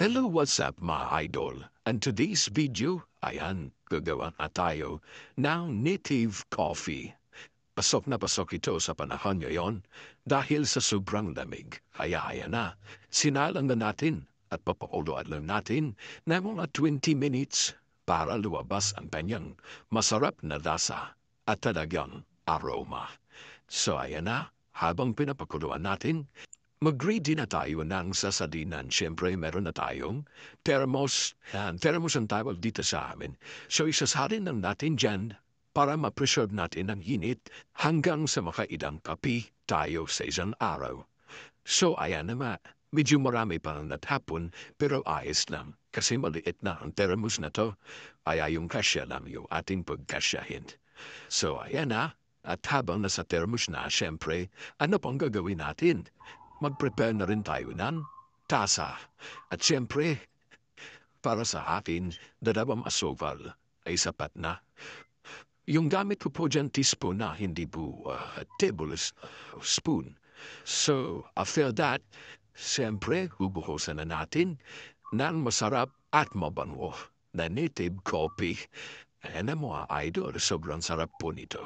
Hello, what's up mga idol? And today's video, ayan, gagawa na tayo ng native coffee. Pasok na pasok ito sa panahon ngayon dahil sa sobrang lamig. Kaya ayan na, sinalang na natin at papakuluan lang natin na mga 20 minutes para luwabas ang kanyang masarap na lasa at talagang aroma. So ayan na, habang pinapakuluan natin, mag-ready na tayo ng sasalinan. Siyempre, meron na tayong thermos. Yan, thermos ang tawag dito sa amin. So, isasalin lang natin dyan para ma-preserve natin ang init hanggang sa makailang kape tayo sa isang araw. So, ayan naman. Medyo marami pa ng natapon, pero ayos lang. Kasi maliit na ang thermos na to. Kaya yung kasya lang yung ating pagkasyahin. So, ayan na. At habang nasa thermos na, siyempre, ano pang gagawin natin? Mag-prepare na rin tayo ng tasa. At siyempre, para sa akin, dalawang asukal ay sapat na. Yung gamit ko po dyan, teaspoon na, hindi po tablespoon. So, after that, siyempre, hubuhosan na natin ng masarap at mabango na native coffee. Ayan na mga idol, sobrang sarap po nito.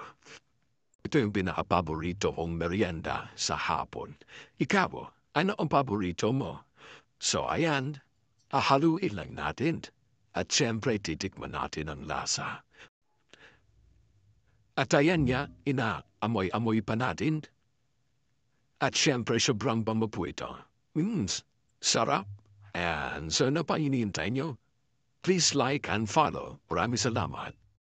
Ito yung pinaka-paborito kong merienda sa hapon. Ikaw, ano ang paborito mo? So ayan, hahaluin lang natin. At siyempre titikman natin ang lasa. At ayan nga, inaamoy-amoy pa natin. At siyempre sobrang bango po ito. Sarap. And so ano pa hinihintay nyo? Please like and follow. Maraming salamat.